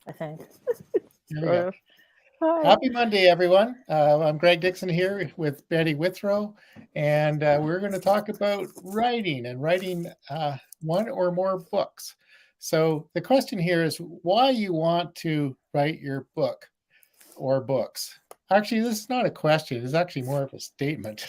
I think. Here we Sort go. of. Hi. Happy Monday, everyone. I'm Greg Dixon here with Betty Withrow, and we're going to talk about writing and writing one or more books. So the question here is why you want to write your book or books. Actually, this is not a question. It's actually more of a statement.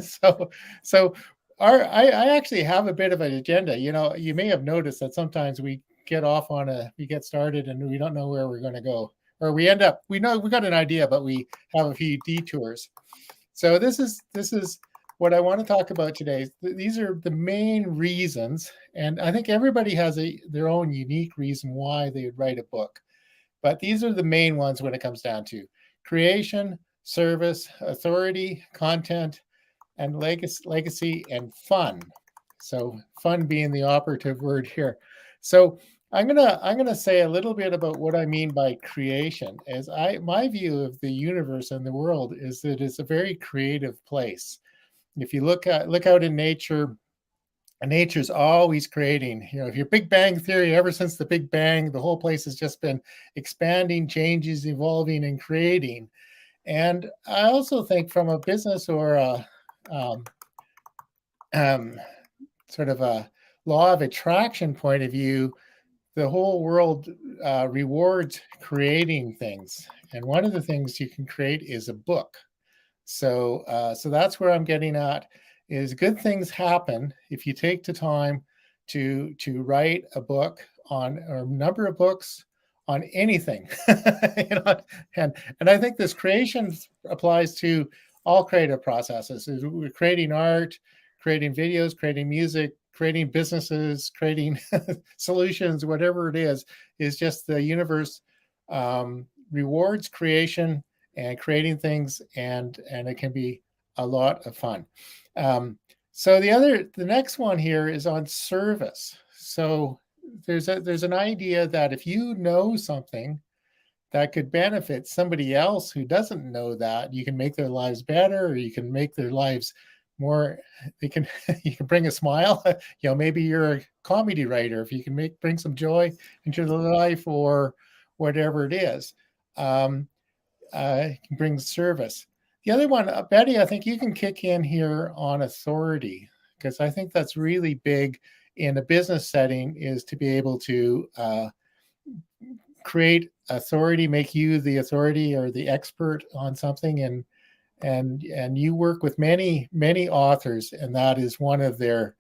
so, so I actually have a bit of an agenda. You know, you may have noticed that sometimes we get started and we don't know where we're going to go, or we end up, we know we got an idea, but we have a few detours. So this is what I want to talk about today. These are the main reasons, and I think everybody has their own unique reason why they would write a book. But these are the main ones when it comes down to creation, service, authority, content, and legacy and fun. So fun being the operative word here. So I'm gonna say a little bit about what I mean by creation. As I my view of the universe and the world is that it's a very creative place. If you look out in nature, nature's always creating. You know, if your Big Bang theory, ever since the Big Bang, the whole place has just been expanding, changes, evolving, and creating. And I also think from a business or a um, um, sort of a law of attraction point of view, the whole world rewards creating things. And one of the things you can create is a book. So that's where I'm getting at. Is good things happen if you take the time to write a book on or a number of books on anything, you know, and I think this creation applies to all creative processes. We're creating art, creating videos, creating music, creating businesses, creating solutions, whatever it is just the universe rewards creation and creating things, and it can be a lot of fun. Um, so the next one here is on service. So there's an idea that if you know something that could benefit somebody else who doesn't know that, you can make their lives better, or you can make their lives more. They can you can bring a smile. You know, maybe you're a comedy writer. If you can bring some joy into their life or whatever it is. Um, can bring service. The other one, Betty, I think you can kick in here on authority because I think that's really big in a business setting is to be able to create authority, make you the authority or the expert on something, and you work with many authors, and that is one of their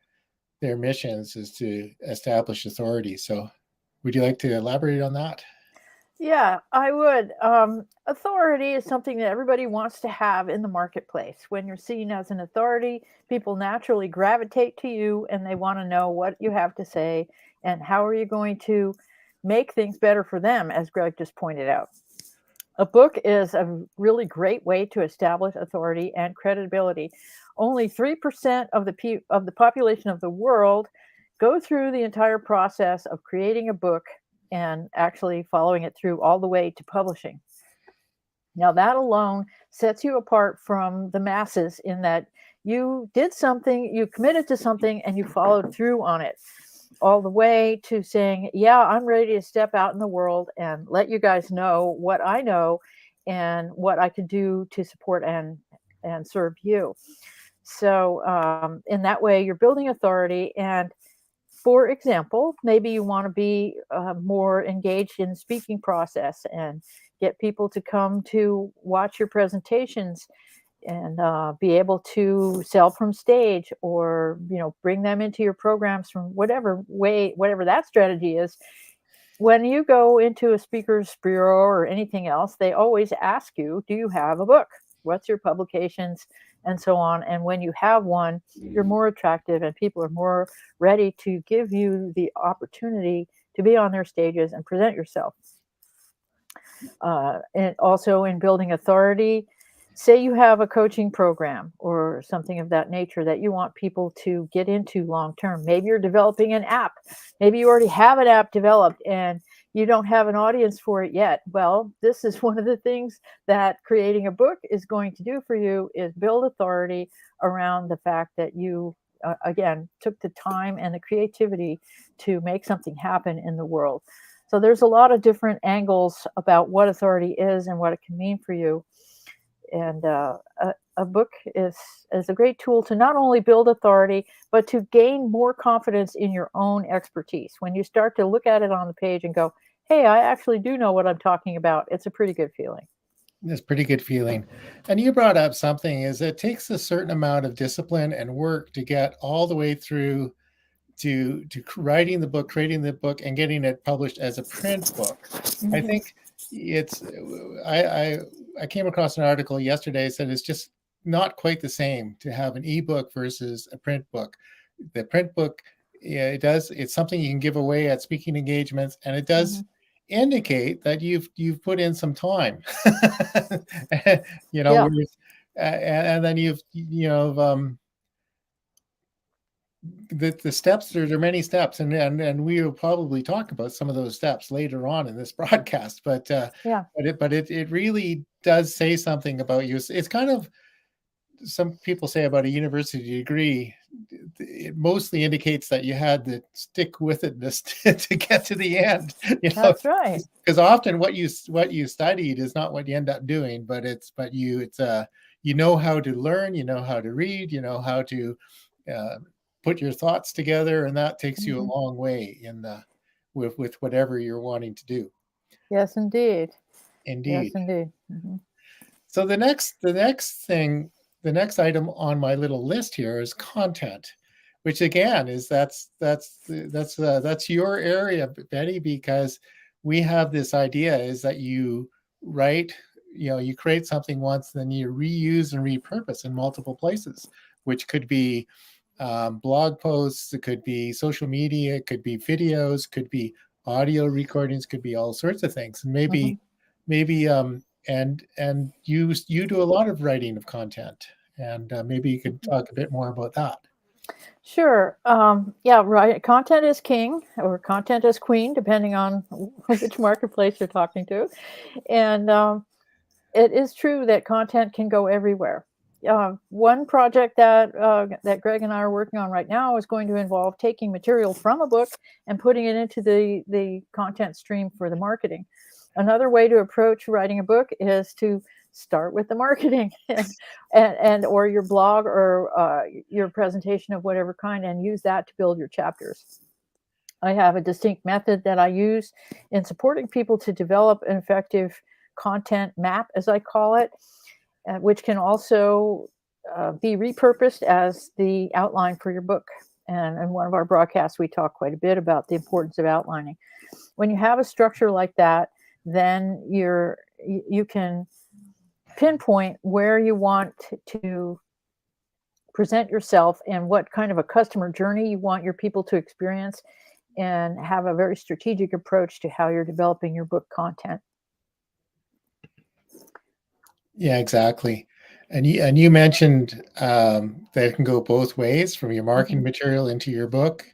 missions is to establish authority. So, would you like to elaborate on that? Yeah, I would. Authority is something that everybody wants to have in the marketplace. When you're seen as an authority, people naturally gravitate to you and they want to know what you have to say and how are you going to make things better for them, as Greg just pointed out. A book is a really great way to establish authority and credibility. Only 3% of of the population of the world go through the entire process of creating a book and actually following it through all the way to publishing. Now, that alone sets you apart from the masses in that you did something, you committed to something, and you followed through on it. All the way to saying, yeah, I'm ready to step out in the world and let you guys know what I know and what I can do to support and serve you. So, in that way, you're building authority. And for example, maybe you want to be more engaged in the speaking process and get people to come to watch your presentations and be able to sell from stage or bring them into your programs from whatever way, whatever that strategy is. When you go into a speaker's bureau or anything else, they always ask you, do you have a book? What's your publications? And so on. And when you have one, you're more attractive and people are more ready to give you the opportunity to be on their stages and present yourself. And also in building authority, say you have a coaching program or something of that nature that you want people to get into long term. Maybe you're developing an app. Maybe you already have an app developed and you don't have an audience for it yet. Well, this is one of the things that creating a book is going to do for you is build authority around the fact that you again took the time and the creativity to make something happen in the world. So there's a lot of different angles about what authority is and what it can mean for you. And a book is a great tool to not only build authority, but to gain more confidence in your own expertise. When you start to look at it on the page and go, hey, I actually do know what I'm talking about, it's a pretty good feeling. It's a pretty good feeling. And you brought up something is it takes a certain amount of discipline and work to get all the way through to writing the book, creating the book, and getting it published as a print book. I think it's I came across an article yesterday that said it's just not quite the same to have an ebook versus a print book. The print book, yeah, it's something you can give away at speaking engagements, and it does indicate that you've put in some time. You know, Yeah. and then the steps, there are many steps, and we will probably talk about some of those steps later on in this broadcast, but Yeah. it really does say something about you. It's kind of, some people say about a university degree, it mostly indicates that you had the stick with itness to get to the end, That's right. because often what you studied is not what you end up doing, but you know how to learn, you know how to read, you know how to put your thoughts together, and that takes you a long way in with whatever you're wanting to do. Yes, indeed. Yes, Indeed. indeed. So the next item on my little list here is content, which again is that's your area, Betty, because we have this idea is that you write, you create something once, then you reuse and repurpose in multiple places, which could be blog posts, it could be social media, it could be videos, could be audio recordings, could be all sorts of things. Maybe and you do a lot of writing of content, and maybe you could talk a bit more about that. Sure. Yeah, right. Content is king or content is queen, depending on which marketplace you're talking to. And it is true that content can go everywhere. One project that Greg and I are working on right now is going to involve taking material from a book and putting it into the content stream for the marketing. Another way to approach writing a book is to start with the marketing and or your blog or your presentation of whatever kind, and use that to build your chapters. I have a distinct method that I use in supporting people to develop an effective content map, as I call it, which can also be repurposed as the outline for your book. And in one of our broadcasts, we talk quite a bit about the importance of outlining. When you have a structure like that, then you can pinpoint where you want to present yourself and what kind of a customer journey you want your people to experience, and have a very strategic approach to how you're developing your book content. Yeah, exactly. And you mentioned that it can go both ways, from your marketing material into your book.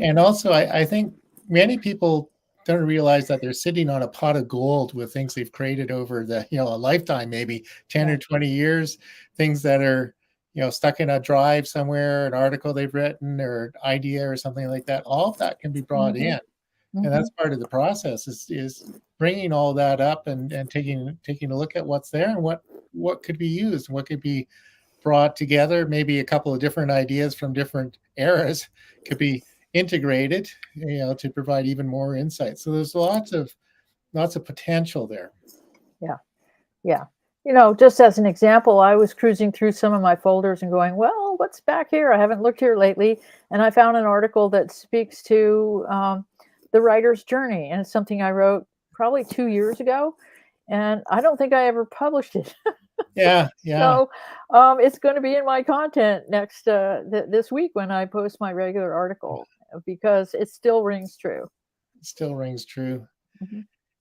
And also, I think many people don't realize that they're sitting on a pot of gold with things they've created over a lifetime, maybe 10 or 20 years, things that are, stuck in a drive somewhere, an article they've written or idea or something like that. All of that can be brought in. And that's part of the process is bringing all that up and taking a look at what's there and what could be used, what could be brought together. Maybe a couple of different ideas from different eras could be integrated, to provide even more insight. So there's lots of potential there. Yeah. Just as an example, I was cruising through some of my folders and going, well, what's back here? I haven't looked here lately. And I found an article that speaks to the writer's journey. And it's something I wrote probably 2 years ago. And I don't think I ever published it. Yeah. So it's going to be in my content next this week when I post my regular article, because it still rings true. It still rings true.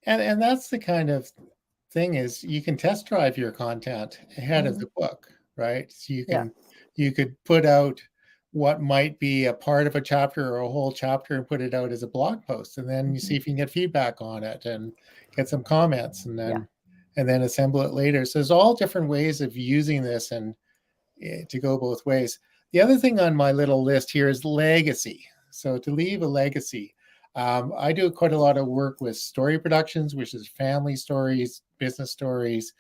And that's the kind of thing, is you can test drive your content ahead of the book, right? So you could put out what might be a part of a chapter or a whole chapter and put it out as a blog post, and then you see if you can get feedback on it and get some comments, and then assemble it later. So there's all different ways of using this, and to go both ways. The other thing on my little list here is legacy. So to leave a legacy, I do quite a lot of work with story productions, which is family stories, business stories,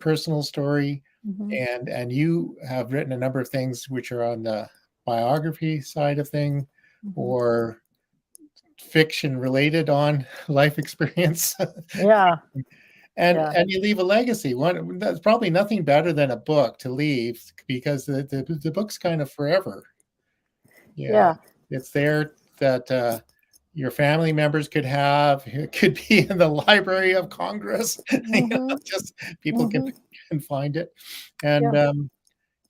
personal story, Hmm. and you have written a number of things which are on the biography side of thing, Hmm. or fiction related on life experience. Yeah. Yeah. And you leave a legacy. One that's probably nothing better than a book to leave, because the book's kind of forever. Yeah, Yeah. it's there that your family members could have. It could be in the Library of Congress. Hmm. Just people Hmm. can find it, and Yeah.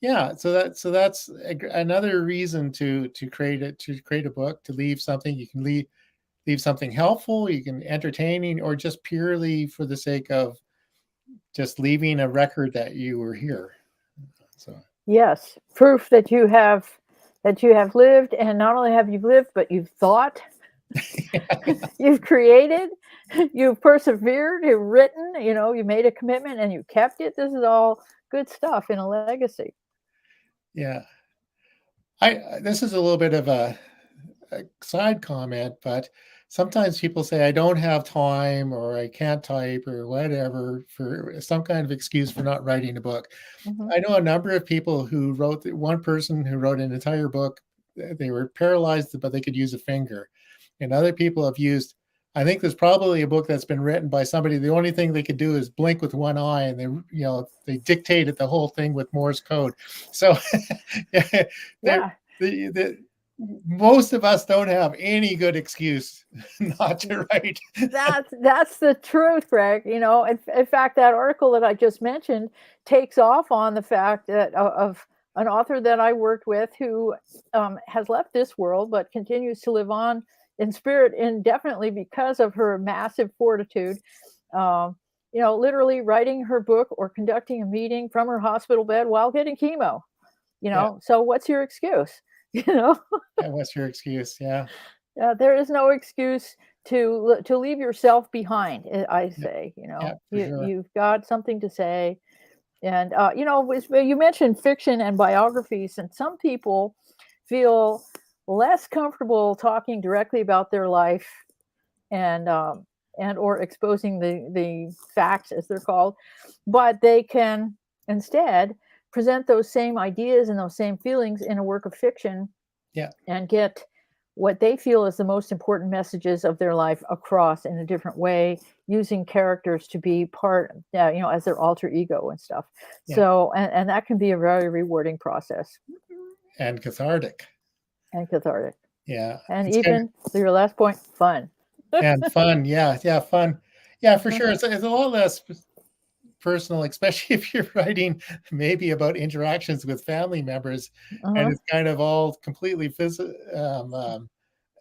yeah. So that's another reason to create it, to create a book, to leave something. You can leave something helpful, you can entertaining, or just purely for the sake of just leaving a record that you were here. So Yes. Proof that you have lived, and not only have you lived, but you've thought, you've created, you've persevered, you've written, you made a commitment and you kept it. This is all good stuff in a legacy. yeah, I this is a little bit of a side comment, but sometimes people say I don't have time or I can't type or whatever, for some kind of excuse for not writing a book. Hmm. I know a number of people who wrote, one person who wrote an entire book. They were paralyzed, but they could use a finger. And other people have used, I think there's probably a book that's been written by somebody. The only thing they could do is blink with one eye, and they dictated the whole thing with Morse code. So there, Yeah. the most of us don't have any good excuse not to write. That's the truth, Greg. In fact, that article that I just mentioned takes off on the fact that of an author that I worked with who has left this world but continues to live on in spirit indefinitely because of her massive fortitude. Um, literally writing her book or conducting a meeting from her hospital bed while getting chemo. Yeah, So what's your excuse? You know. yeah. What's your excuse? Yeah, There is no excuse to leave yourself behind. I yeah, say, yeah, for sure. you've got something to say, and you mentioned fiction and biographies, and some people feel less comfortable talking directly about their life and or exposing the facts as they're called, but they can instead present those same ideas and those same feelings in a work of fiction Yeah, and get what they feel is the most important messages of their life across in a different way, using characters to be part, as their alter ego and stuff. yeah, So, and that can be a very rewarding process and cathartic. and cathartic. Yeah, And it's kind of, even to your last point, fun. and fun. Yeah, yeah, fun. Yeah, for Uh-huh. sure. It's a lot less personal, especially if you're writing maybe about interactions with family members, and Uh-huh. it's kind of all completely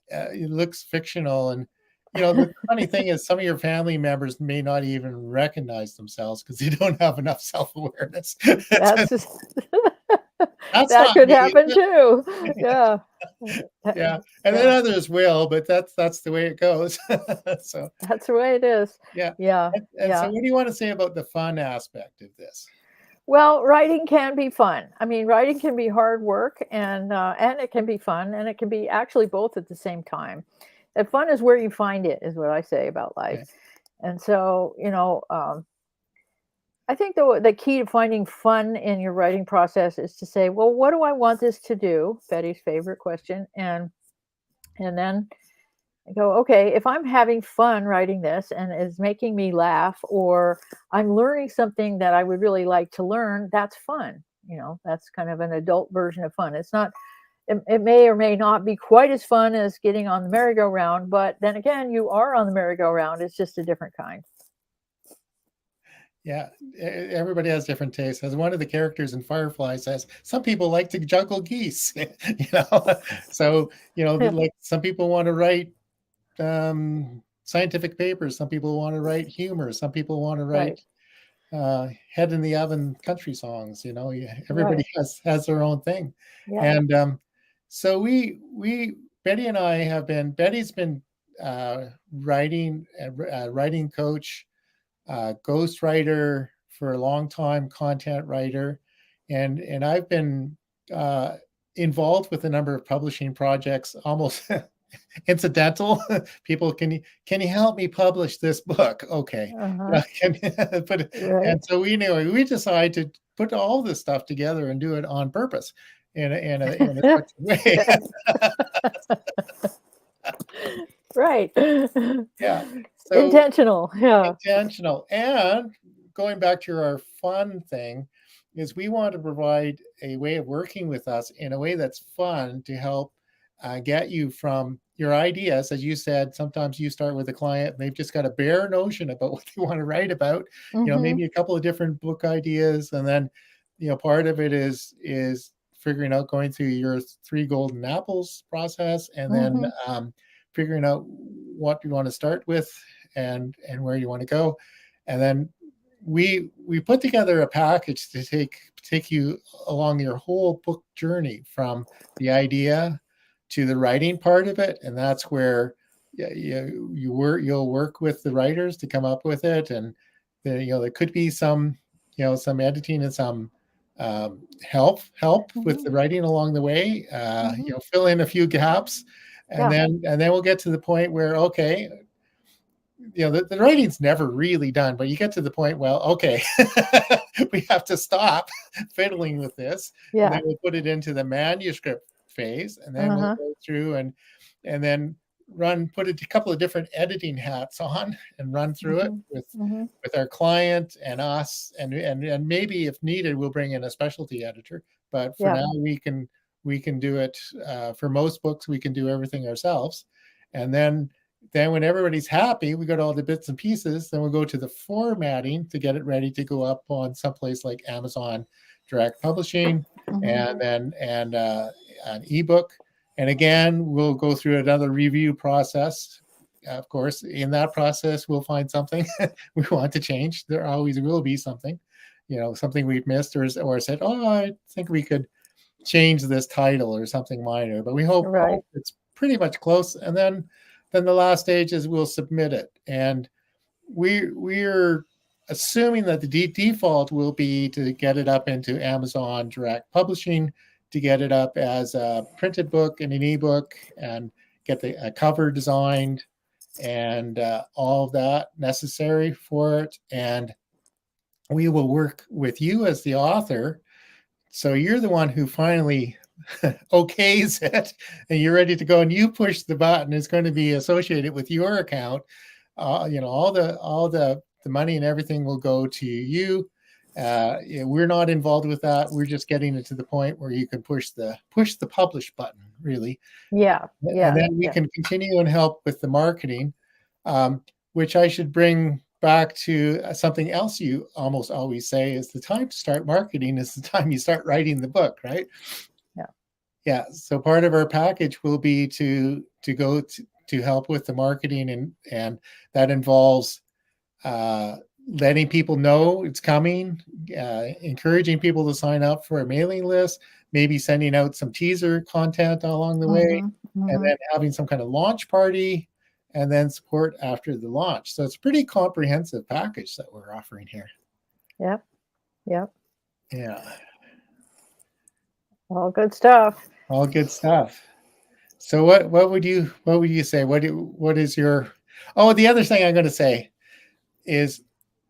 it looks fictional. And the funny thing is, some of your family members may not even recognize themselves because they don't have enough self-awareness. That's just, That's that not could me. happen too. Yeah. Yeah, and then Yeah. others will, but that's the way it goes. So That's the way it is. yeah, Yeah. and so Yeah. what do you want to say about the fun aspect of this? Well, writing can be fun. I mean, writing can be hard work, and it can be fun, and it can be actually both at the same time. And fun is where you find it, is what I say about life. Yeah, And so, I think the key to finding fun in your writing process is to say, well, what do I want this to do? Betty's favorite question, and then I go, okay, if I'm having fun writing this and it's making me laugh, or I'm learning something that I would really like to learn, that's fun. That's kind of an adult version of fun. It's not, it may or may not be quite as fun as getting on the merry-go-round, but then again, you are on the merry-go-round. It's just a different kind. yeah. Everybody has different tastes. As one of the characters in Firefly says, some people like to juggle geese. So Yeah, like some people want to write scientific papers, some people want to write humor, some people want to right, write head in the oven country songs. Everybody right. has their own thing. Yeah. And so we Betty and I have been, Betty's been writing coach, ghostwriter for a long time, content writer, and I've been uh, involved with a number of publishing projects almost incidental. People, can you help me publish this book? Okay. Uh-huh. Right. And so we decide to put all this stuff together and do it on purpose in a structured way. Right. Yeah. So Intentional. Yeah. intentional. And going back to our fun thing, is we want to provide a way of working with us in a way that's fun to help get you from your ideas. As you said, sometimes you start with a client and they've just got a bare notion about what they want to write about, Mm-hmm. maybe a couple of different book ideas. And then, part of it is figuring out, going through your 3 golden apples process, and then Mm-hmm. figuring out what you want to start with and where you want to go. And then we put together a package to take you along your whole book journey, from the idea to the writing part of it. And that's where you'll work with the writers to come up with it. And there could be some some editing and some help with Mm-hmm. the writing along the way. Mm-hmm. Fill in a few gaps, and Yeah. then we'll get to the point where, okay, the writing's never really done, but you get to the point, well, okay, we have to stop fiddling with this, and then Yeah. we'll put it into the manuscript phase, and then we'll Uh-huh. go through and then put a couple of different editing hats on and run through it Mm-hmm. with Mm-hmm. our client and us, and maybe if needed, we'll bring in a specialty editor. But for Yeah. now, we can do it. For most books, we can do everything ourselves, and then when everybody's happy, we got all the bits and pieces, then we'll go to the formatting to get it ready to go up on someplace like Amazon Direct Publishing, Mm-hmm. and then an ebook. And again, we'll go through another review process. Of course, in that process, we'll find something we want to change. There always will be something, something we've missed, or said, oh, I think we could change this title or something minor. But we Right. hope it's pretty much close. And then the last stage is we'll submit it. And we're assuming that the default will be to get it up into Amazon Direct Publishing, to get it up as a printed book and an ebook, and get a cover designed, and all of that necessary for it. And we will work with you as the author. So you're the one who finally okays it, and you're ready to go, and you push the button. It's going to be associated with your account. All the money and everything will go to you. We're not involved with that. We're just getting it to the point where you can push the publish button, really. Yeah. And Yeah. then we Yeah. can continue and help with the marketing, which I should bring back to something else you almost always say, is the time to start marketing is the time you start writing the book, right? Yeah. Yeah. So part of our package will be to go to help with the marketing, and that involves letting people know it's coming, encouraging people to sign up for a mailing list, maybe sending out some teaser content along the way, Mm-hmm. and Mm-hmm. then having some kind of launch party, and then support after the launch. So it's a pretty comprehensive package that we're offering here. Yep. Yep. Yeah. All good stuff. All good stuff. So what would you say? What is your the other thing I'm going to say is,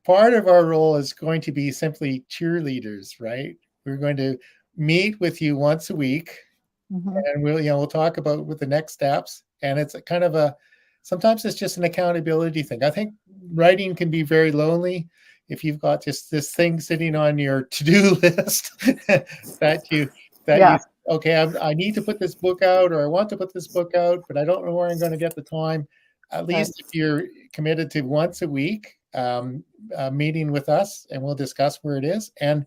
part of our role is going to be simply cheerleaders, right? We're going to meet with you once a week, Mm-hmm. and we'll talk about what the next steps. And it's a kind of sometimes it's just an accountability thing. I think writing can be very lonely if you've got just this thing sitting on your to-do list that you Yeah. okay, I need to put this book out, or I want to put this book out, but I don't know where I'm going to get the time. At Right. least if you're committed to once a week meeting with us, and we'll discuss where it is. And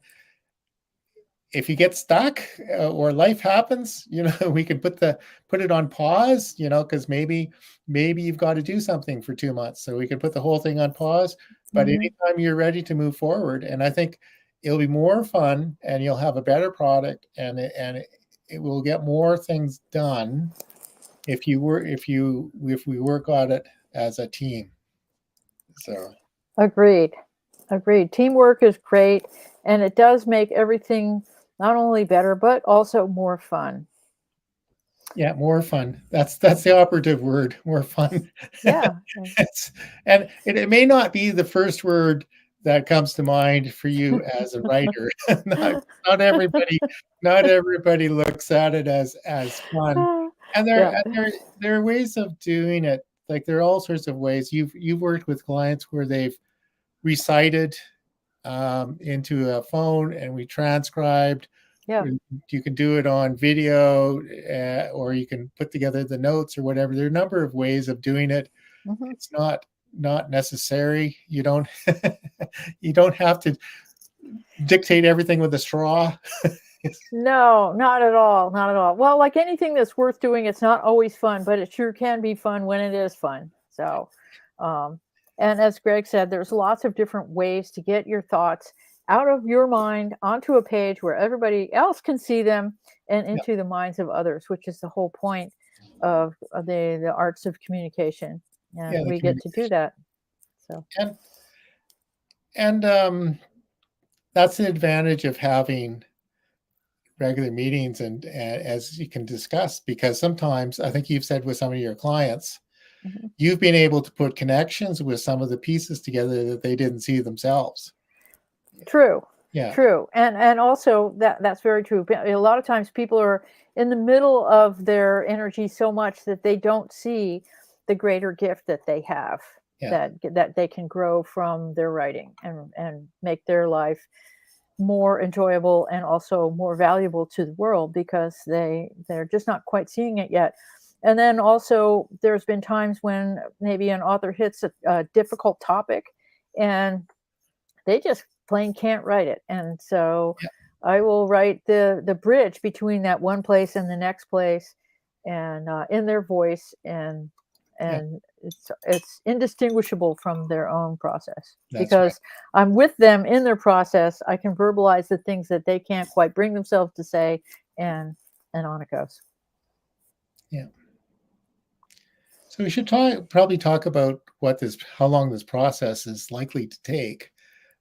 if you get stuck, or life happens, we can put it on pause, because maybe you've got to do something for 2 months, so we can put the whole thing on pause. But Mm-hmm. anytime you're ready to move forward, and I think it'll be more fun, and you'll have a better product, and it will get more things done if we work on it as a team. So Agreed. Agreed. Teamwork is great, and it does make everything not only better but also more fun. Yeah, more fun. That's the operative word, more fun. Yeah. It's, and it may not be the first word that comes to mind for you as a writer. Not not everybody not everybody looks at it as fun. And Yeah. there are ways of doing it. Like there are all sorts of ways. You've worked with clients where they've recited into a phone and we transcribed. Yeah. You can do it on video, or you can put together the notes or whatever. There are a number of ways of doing it. Hmm. It's not necessary. You don't you don't have to dictate everything with a straw. No, not at all. Not at all. Well, like anything that's worth doing, it's not always fun, but it sure can be fun when it is fun. So, um, and as Greg said, there's lots of different ways to get your thoughts out of your mind onto a page where everybody else can see them and Yeah, into the minds of others, which is the whole point of the arts of communication. yeah, And the we get to do communication. that. So, And that's the advantage of having regular meetings and as you can discuss, because sometimes I think you've said with some of your clients, mhm. you've been able to put connections with some of the pieces together that they didn't see themselves. True, Yeah, true, and also that's very true. A lot of times people are in the middle of their energy so much that they don't see the greater gift that they have, yeah, that they can grow from their writing and make their life more enjoyable and also more valuable to the world because they're just not quite seeing it yet. And then also there's been times when maybe an author hits a difficult topic and they just plain can't write it. And so yeah, I will write the bridge between that one place and the next place, and in their voice, yeah. and it's indistinguishable from their own process That's right. because I'm with them in their process. I can verbalize the things that they can't quite bring themselves to say, and on it goes. Yeah. So we should probably talk about how long this process is likely to take.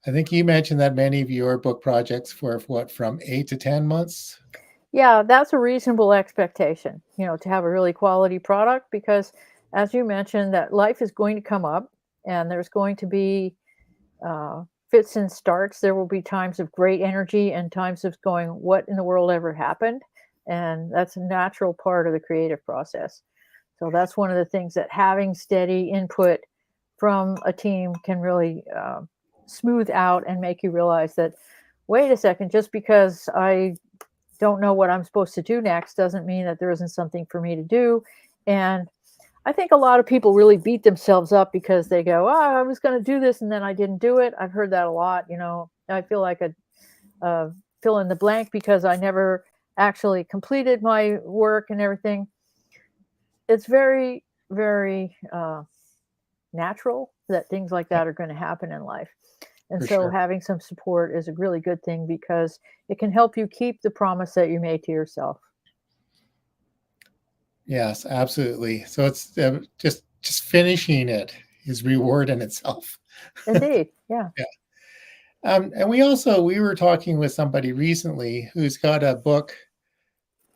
I think you mentioned that many of your book projects for what, from 8 to 10 months. Yeah, that's a reasonable expectation, to have a really quality product because as you mentioned, that life is going to come up and there's going to be fits and starts. There will be times of great energy and times of going, what in the world ever happened? And that's a natural part of the creative process. So that's one of the things that having steady input from a team can really smooth out and make you realize that, wait a second, just because I don't know what I'm supposed to do next doesn't mean that there isn't something for me to do. And I think a lot of people really beat themselves up because they go, "Oh, I was going to do this and then I didn't do it." I've heard that a lot. I feel like a fill in the blank because I never actually completed my work and everything. It's very, very natural that things like Yeah, that are going to happen in life. And for so sure. having some support is a really good thing because it can help you keep the promise that you made to yourself. Yes, absolutely. So it's just finishing it is reward in itself. Indeed. Yeah. Yeah. And we were talking with somebody recently who's got a book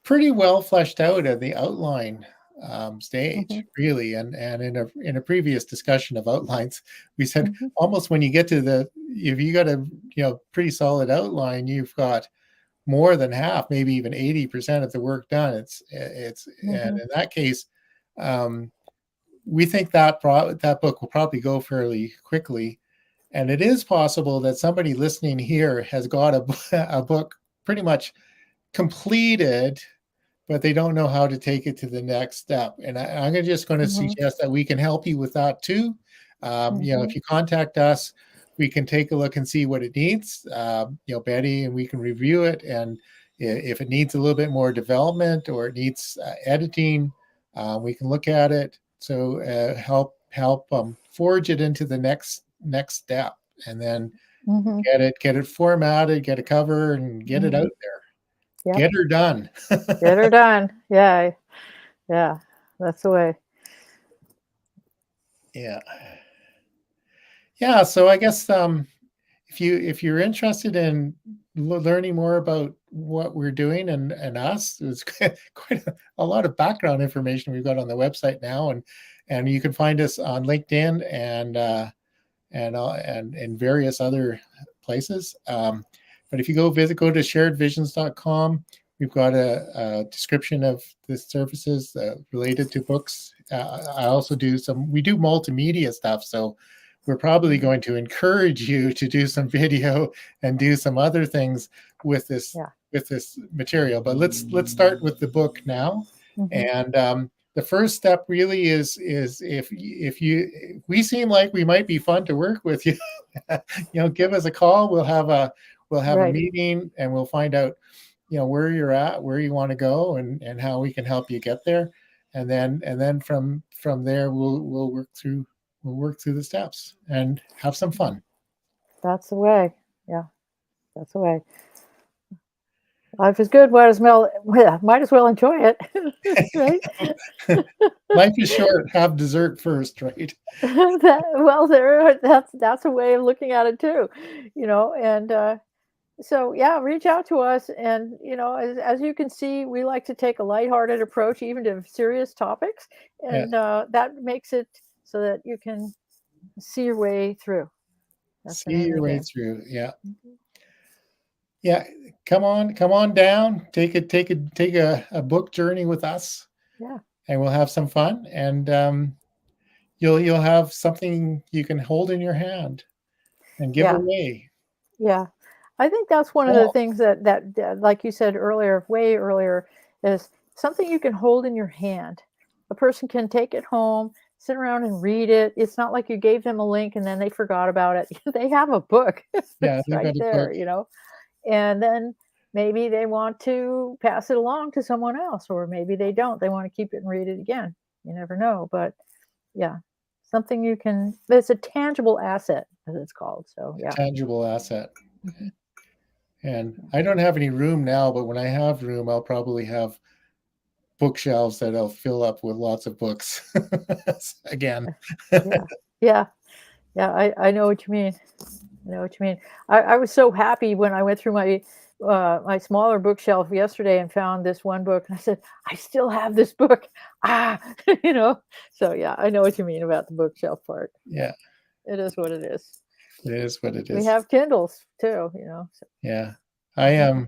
pretty well fleshed out at the outline Hmm. stage, really. And in a previous discussion of outlines, we said Hmm. almost when you get to if you got a pretty solid outline, you've got more than half, maybe even 80% of the work done. And Hmm. in that case, um, we think that that book will probably go fairly quickly. And it is possible that somebody listening here has got a book pretty much completed, but they don't know how to take it to the next step. And I'm just going to Hmm. suggest that we can help you with that too. Hmm. If you contact us, we can take a look and see what it needs. Betty, and we can review it. And if it needs a little bit more development or it needs editing, we can look at it. So help forge it into the next step, and then Hmm. get it formatted, get a cover, and get it Hmm. out there. Yep. Get her done. Get her done. Yeah. Yeah. That's the way. Yeah. Yeah, so I guess if you're interested in learning more about what we're doing and us. It's quite a lot of background information we've got on the website now, and you can find us on LinkedIn and in various other places. But if you go to sharedvisions.com, we've got a description of the services related to books. I also we do multimedia stuff, so we're probably going to encourage you to do some video and do some other things with this material. But let's start with the book now. And the first step really is if we seem like we might be fun to work with, you give us a call. We'll have a meeting, and we'll find out where you're at, where you want to go, and how we can help you get there. And then from there we'll work through the steps and have some fun. That's the way. Yeah, that's the way. Life is good. Might as well enjoy it. Right? Life is short. Have dessert first, right? That's a way of looking at it too, and so yeah, reach out to us, and as you can see, we like to take a lighthearted approach even to serious topics, and that makes it so that you can see your way through. See your way through. Yeah. Yeah, come on down. Take a book journey with us. Yeah, and we'll have some fun, and you'll have something you can hold in your hand and give away. Yeah, I think that's one of the things that like you said earlier, way earlier, is something you can hold in your hand. A person can take it home, sit around and read it. It's not like you gave them a link and then they forgot about it. They have a book. Yeah, it's right there, and then maybe they want to pass it along to someone else, or maybe they don't. They want to keep it and read it again. You never know. But yeah, something it's a tangible asset, as it's called. So yeah. Tangible asset. And I don't have any room now, but when I have room, I'll probably have bookshelves that I'll fill up with lots of books again. Yeah. I know what you mean. I was so happy when I went through my my smaller bookshelf yesterday and found this one book, and I said, I still have this book. So yeah, I know what you mean about the bookshelf part. Yeah, it is what it is. It is what it is. We have Kindles too, So. Yeah, I am.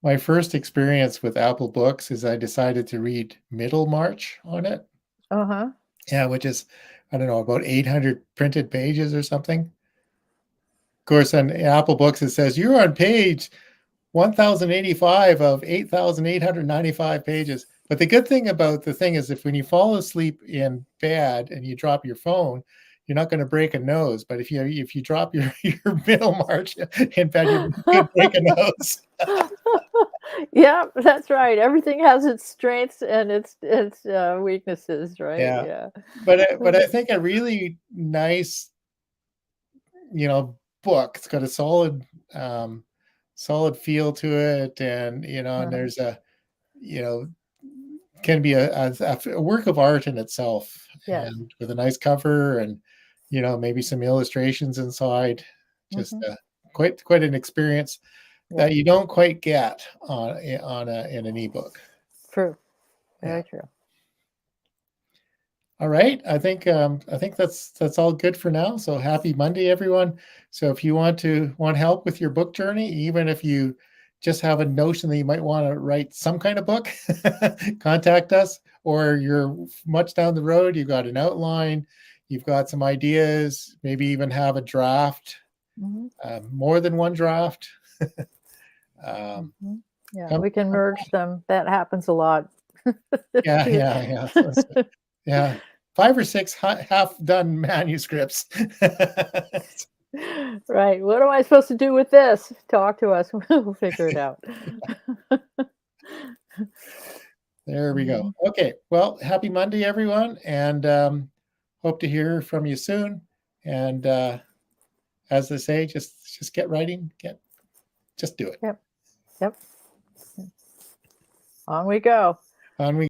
My first experience with Apple Books is I decided to read Middlemarch on it. Yeah, which is, I don't know, about 800 printed pages or something. Of course, on Apple Books, it says you're on page 1085 of 8,895 pages. But the good thing about the thing is, when you fall asleep in bed and you drop your phone, you're not going to break a nose. But if you drop your Middlemarch in bed, you break a nose. Yeah, that's right. Everything has its strengths and its weaknesses, right? Yeah. But I think a really nice, book. It's got a solid feel to it, and and there's can be a work of art in itself, and with a nice cover, and maybe some illustrations inside. Just quite an experience that you don't quite get in an ebook. True. Very true. All right. I think that's all good for now. So happy Monday, everyone. So if you want help with your book journey, even if you just have a notion that you might want to write some kind of book, contact us. Or you're much down the road, you've got an outline, you've got some ideas, maybe even have a draft, more than one draft. Yeah, we can merge them. That happens a lot. Yeah. Yeah. 5 or 6 half-done manuscripts. Right. What am I supposed to do with this? Talk to us. We'll figure it out. There we go. Okay. Well, happy Monday, everyone, and hope to hear from you soon. And as they say, just get writing. Just do it. Yep. On we go. On we